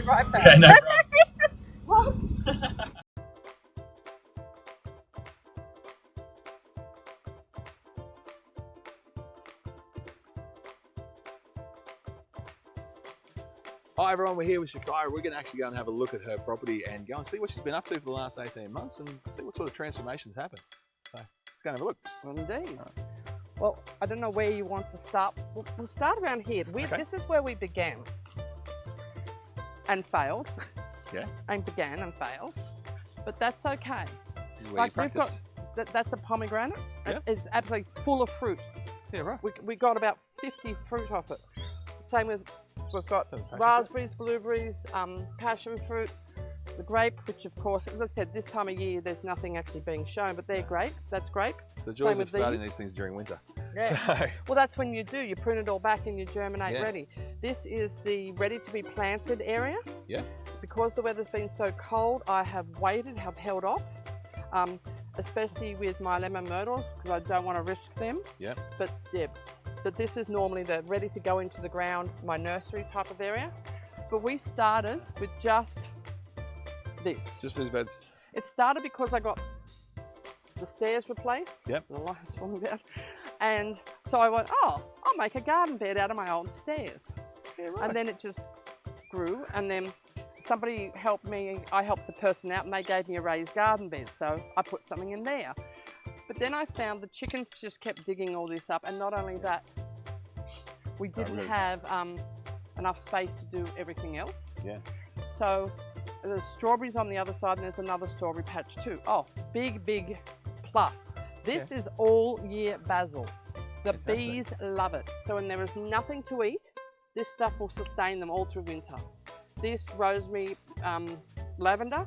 right back. Okay, no What? Hi everyone, we're here with Shakya. We're going to actually go and have a look at her property and go and see what she's been up to for the last 18 months and see what sort of transformations happened. So let's go and have a look. Well, indeed. Well, I don't know where you want to start. We'll start around here. This is where we began and failed. Yeah. And began and failed. But that's okay. This is where you practice. That's a pomegranate. Yeah. It's absolutely full of fruit. Yeah, right. We got about 50 fruit off it. Same with, we've got raspberries, blueberries, passion fruit, the grape, which of course, as I said, this time of year there's nothing actually being shown, but they're grape. That's grape. So joys of starting these things during winter. Yeah. So. Well, that's when you do. You prune it all back and you germinate ready. This is the ready to be planted area. Yeah. Because the weather's been so cold, I have waited, have held off, especially with my lemon myrtle because I don't want to risk them. Yeah. But yeah. But this is normally the ready to go into the ground, my nursery type of area. But we started with just this. Just these beds? It started because I got the stairs replaced. Yep. The light's falling down. And so I went, oh, I'll make a garden bed out of my old stairs. Yeah, right. And then it just grew. And then somebody helped me, I helped the person out and they gave me a raised garden bed. So I put something in there. But then I found the chickens just kept digging all this up, and not only that, we didn't have enough space to do everything else. Yeah. So there's strawberries on the other side, and there's another strawberry patch too. Oh, big plus. This is all year basil. The bees love it. So when there is nothing to eat, this stuff will sustain them all through winter. This rosemary, lavender,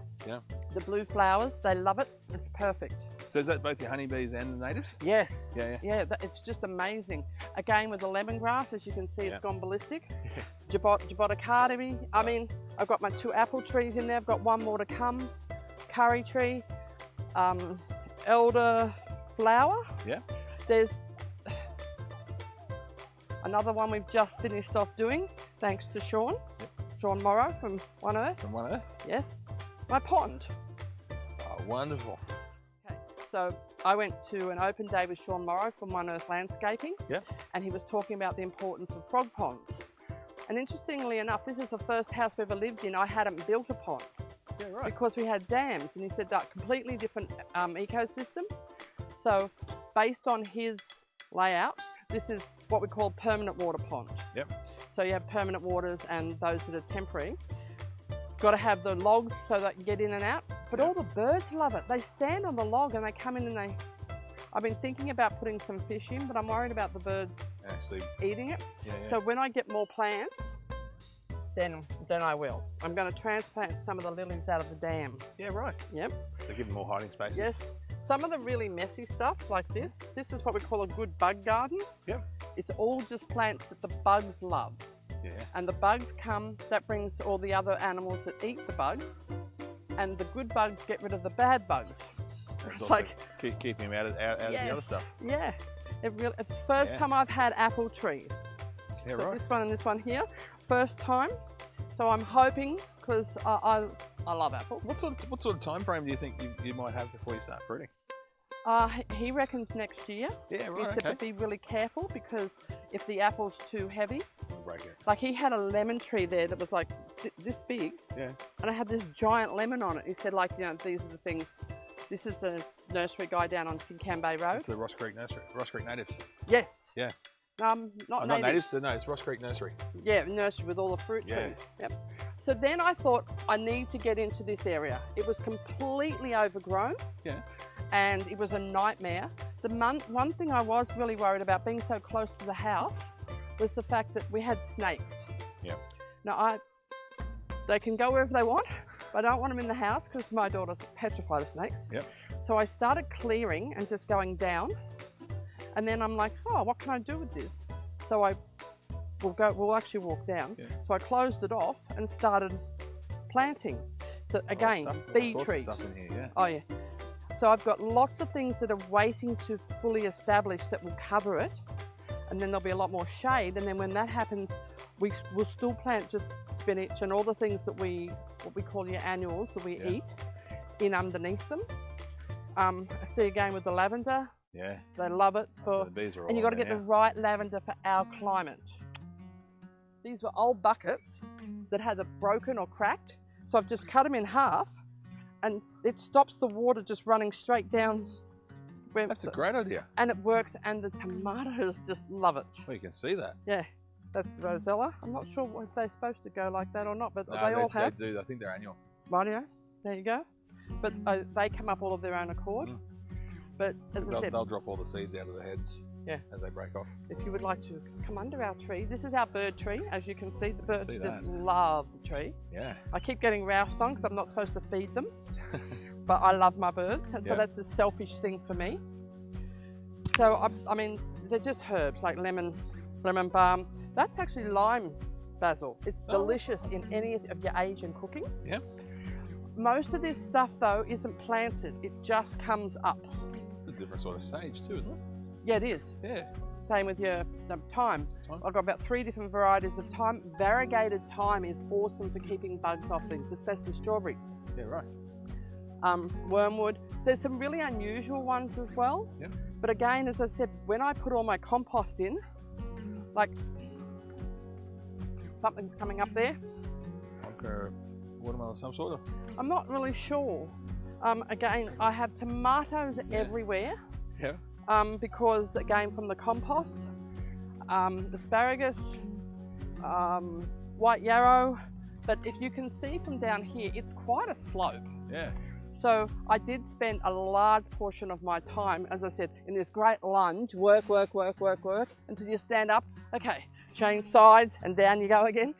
the blue flowers, they love it. It's perfect. So is that both your honeybees and the natives? Yes. Yeah. It's just amazing. Again, with the lemongrass, as you can see, it's gone ballistic. Jaboticata. I mean, I've got my 2 apple trees in there. I've got 1 more to come. Curry tree, elder flower. Yeah. There's another one we've just finished off doing, thanks to Sean. Yep. Sean Morrow from One Earth. From One Earth? Yes. My pond. Oh, wonderful. So I went to an open day with Sean Morrow from One Earth Landscaping, and he was talking about the importance of frog ponds. And interestingly enough, this is the first house we ever lived in. I hadn't built a pond because we had dams, and he said that completely different ecosystem. So based on his layout, this is what we call permanent water pond. Yep. So you have permanent waters and those that are temporary. Got to have the logs so they can get in and out. But all the birds love it. They stand on the log and they come in and they... I've been thinking about putting some fish in, but I'm worried about the birds actually eating it. So when I get more plants, then I will. I'm going to transplant some of the lilies out of the dam. Yeah, right. Yep. So give them more hiding spaces. Yes. Some of the really messy stuff like this is what we call a good bug garden. Yep. It's all just plants that the bugs love. Yeah. And the bugs come, that brings all the other animals that eat the bugs, and the good bugs get rid of the bad bugs. It's like keeping them out of the other stuff. Yeah. It's the first time I've had apple trees. Yeah, so right. This one and this one here, first time. So I'm hoping, because I love apple. What sort of time frame do you think you might have before you start fruiting? He reckons next year. Yeah, right. He said to be really careful because if the apple's too heavy, break it. Like he had a lemon tree there that was like this big. Yeah. And I had this giant lemon on it. He said, like, you know, these are the things. This is a nursery guy down on Tincan Bay Road. It's the Ross Creek Nursery. Ross Creek Natives. Yes. Yeah. Not natives. No, it's Ross Creek Nursery. Yeah, nursery with all the fruit trees. Yep. So then I thought I need to get into this area. It was completely overgrown. Yeah. And it was a nightmare. One thing I was really worried about being so close to the house was the fact that we had snakes. Yeah. Now they can go wherever they want, but I don't want them in the house because my daughter's petrified of snakes. Yep. So I started clearing and just going down. And then I'm like, oh, what can I do with this? So we'll actually walk down. Yeah. So I closed it off and started planting. So again, bee trees. Stuff in here, yeah. Oh yeah. So I've got lots of things that are waiting to fully establish that will cover it. And then there'll be a lot more shade. And then when that happens, we will still plant just spinach and all the things that what we call your annuals that we eat in underneath them. I see again with the lavender. Yeah. They love it So the bees are all and you've got to there get the now. right lavender for our climate. These were old buckets that had it broken or cracked. So I've just cut them in half and it stops the water just running straight down. That's a great idea. And it works, and the tomatoes just love it. Well, you can see that. Yeah, that's Rosella. I'm not sure if they're supposed to go like that or not, but No, they all have. They do. I think they're annual. Rightio, there you go. But they come up all of their own accord. But as I said, they'll drop all the seeds out of the heads as they break off. If you would like to come under our tree, this is our bird tree. As you can see, the birds see just that. love the tree. Yeah. I keep getting roused on because I'm not supposed to feed them, but I love my birds, and so that's a selfish thing for me. So I mean, they're just herbs like lemon balm. That's actually lime basil. It's delicious in any of your Asian cooking. Yeah. Most of this stuff though isn't planted, it just comes up. It's a different sort of sage too, isn't it? Yeah, it is. Yeah. Same with your thyme. I've got about 3 different varieties of thyme. Variegated thyme is awesome for keeping bugs off things, especially strawberries. Yeah, right. Wormwood. There's some really unusual ones as well. Yeah. But again, as I said, when I put all my compost in, like something's coming up there. Like a watermelon of some sort of? I'm not really sure. Again, I have tomatoes everywhere. Yeah. Because again, from the compost, asparagus, white yarrow. But if you can see from down here, it's quite a slope. Yeah. So I did spend a large portion of my time, as I said, in this great lunge, work, until you stand up, okay, change sides and down you go again.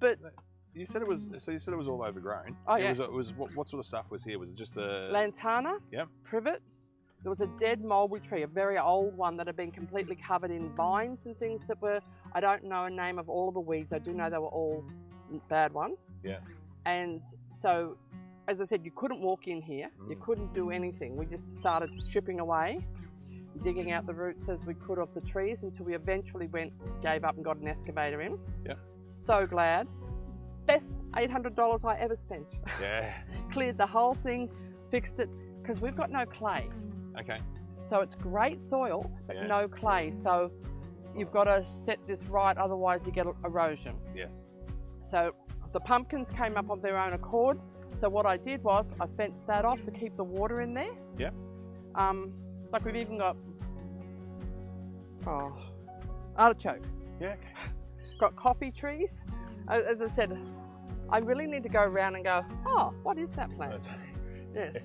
But you said it was, so you said it was all overgrown. Oh yeah. It was what sort of stuff was here? Was it just the... Lantana, privet. There was a dead mulberry tree, a very old one that had been completely covered in vines and things that were, I don't know a name of all of the weeds. I do know they were all bad ones. Yeah. And so, as I said, you couldn't walk in here. You couldn't do anything. We just started chipping away, digging out the roots as we could of the trees until we eventually gave up and got an excavator in. Yeah. So glad. Best $800 I ever spent. Yeah. Cleared the whole thing, fixed it, because we've got no clay. Okay. So it's great soil, but no clay. So you've got to set this right, otherwise you get erosion. Yes. So the pumpkins came up of their own accord. So what I did was I fenced that off to keep the water in there. Yeah. Like we've even got artichoke. Yeah. Got coffee trees. As I said, I really need to go around and go, oh, what is that plant? Yes.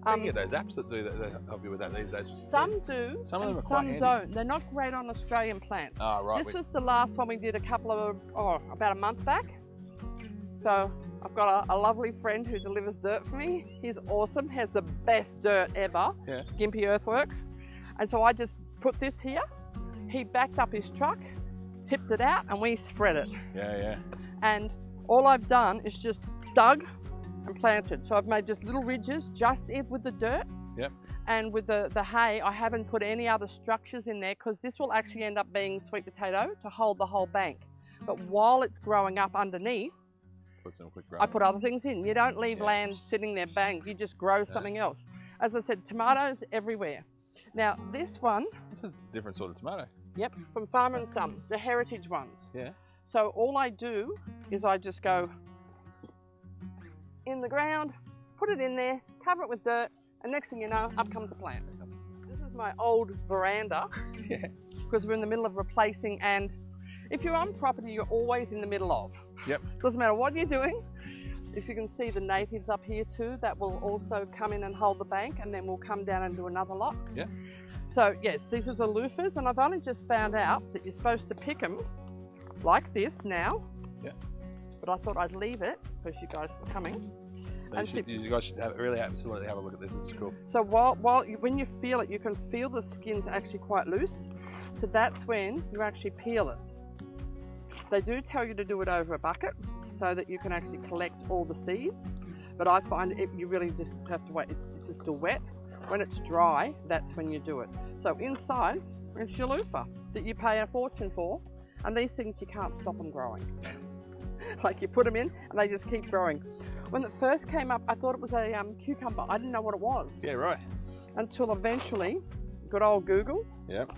You can get those apps that do that, that help you with that these days. Some do, some of them are some quite don't. They're not great on Australian plants. Oh, right. This was the last one we did about a month back. So I've got a lovely friend who delivers dirt for me. He's awesome, has the best dirt ever, Gympie Earthworks. And so I just put this here. He backed up his truck, tipped it out, and we spread it. Yeah, yeah. And all I've done is just dug and planted. So I've made just little ridges just with the dirt. Yep. And with the hay, I haven't put any other structures in there because this will actually end up being sweet potato to hold the whole bank. But while it's growing up underneath, I put other things in. You don't leave land sitting there bang, you just grow something else. As I said, tomatoes everywhere. Now this one. This is a different sort of tomato. Yep, from Farmer and Son, the heritage ones. Yeah. So all I do is I just go in the ground, put it in there, cover it with dirt, and next thing you know, up comes the plant. This is my old veranda, because we're in the middle of replacing, and if you're on property, you're always in the middle of. Yep. Doesn't matter what you're doing. If you can see the natives up here too, that will also come in and hold the bank, and then we'll come down and do another lot. Yeah. So yes, these are the loofahs, and I've only just found out that you're supposed to pick them like this now. Yeah. But I thought I'd leave it because you guys were coming. You guys should absolutely have a look at this. This is cool. So when you feel it, you can feel the skin's actually quite loose. So that's when you actually peel it. They do tell you to do it over a bucket so that you can actually collect all the seeds. But I find you really just have to wait. It's just still wet. When it's dry, that's when you do it. So inside, it's your loofah that you pay a fortune for. And these things, you can't stop them growing. Like you put them in and they just keep growing. When it first came up, I thought it was a cucumber. I didn't know what it was. Yeah, right. Until eventually, good old Google. Yep.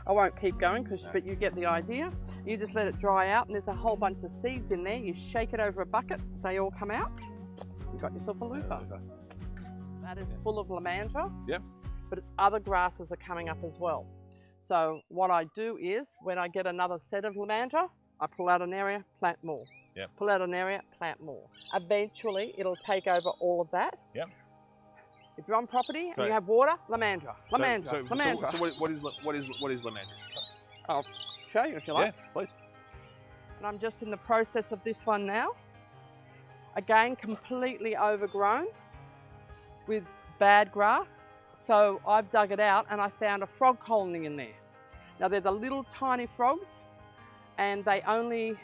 I won't keep going, but you get the idea. You just let it dry out, and there's a whole bunch of seeds in there. You shake it over a bucket, they all come out. You've got yourself a loofah. That is full of lamandra. Yep. But other grasses are coming up as well. So what I do is, when I get another set of lamandra, I pull out an area, plant more. Yep. Pull out an area, plant more. Eventually, it'll take over all of that. Yep. If you're on property and you have water, lamandra, lamandra, lamandra. So what is lamandra? I'll show you if you like. Yeah, please. And I'm just in the process of this one now. Again, completely overgrown with bad grass. So I've dug it out and I found a frog colony in there. Now they're the little tiny frogs, and they only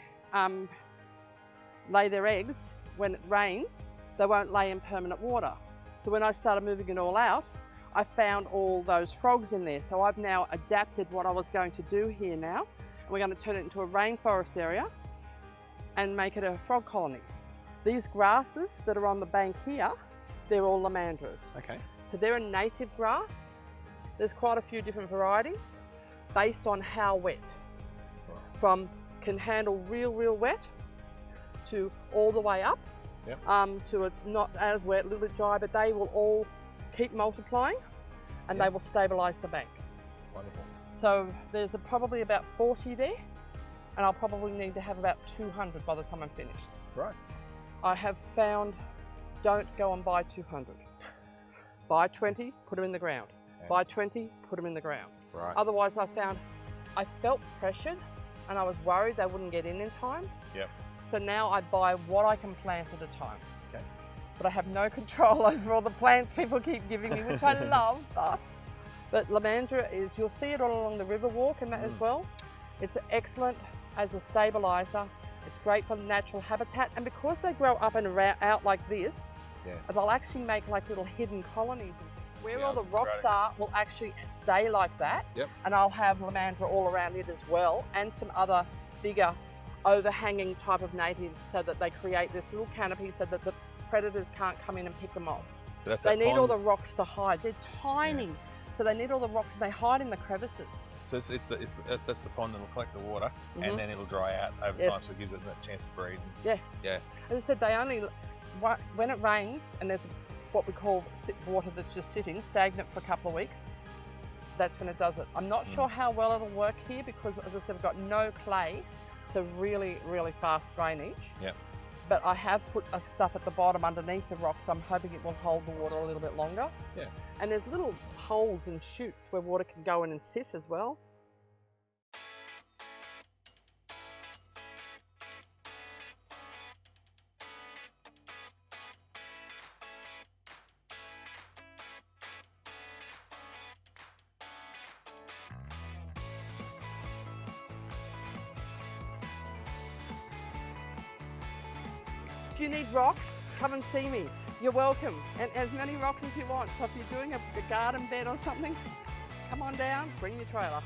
lay their eggs when it rains. They won't lay in permanent water. So when I started moving it all out, I found all those frogs in there. So I've now adapted what I was going to do here now. And we're going to turn it into a rainforest area and make it a frog colony. These grasses that are on the bank here, they're all lamandras. Okay. So they're a native grass. There's quite a few different varieties based on how wet. From can handle real wet to all the way up. Yep. To it's not as wet, a little bit dry, but they will all keep multiplying and yep. they will stabilise the bank. Wonderful. So there's probably about 40 there, and I'll probably need to have about 200 by the time I'm finished. Right. I have found, don't go and buy 200. Buy 20, put them in the ground. Okay. Buy 20, put them in the ground. Right. Otherwise I felt pressured and I was worried they wouldn't get in time. Yep. So now I buy what I can plant at a time. Okay. But I have no control over all the plants people keep giving me, which I love. But lamandra is, you'll see it all along the river walk and that as well. It's excellent as a stabiliser. It's great for natural habitat. And because they grow up and out like this, they'll actually make like little hidden colonies. Where all the rocks are will actually stay like that. Yep. And I'll have lamandra all around it as well, and some other bigger overhanging type of natives, so that they create this little canopy so that the predators can't come in and pick them off. So they need all the rocks to hide. They're tiny, so they need all the rocks, and they hide in the crevices. So that's the pond that'll collect the water, and then it'll dry out over time, so it gives it that chance to breed. Yeah. As I said, they only, when it rains and there's what we call water that's just sitting stagnant for a couple of weeks, that's when it does it. I'm not sure how well it'll work here because, as I said, we've got no clay, so really fast drainage. Yeah. But I have put a stuff at the bottom underneath the rock, so I'm hoping it will hold the water a little bit longer. Yeah. And there's little holes and chutes where water can go in and sit as well. If you need rocks, come and see me. You're welcome. And as many rocks as you want. So if you're doing a garden bed or something, come on down, bring your trailer.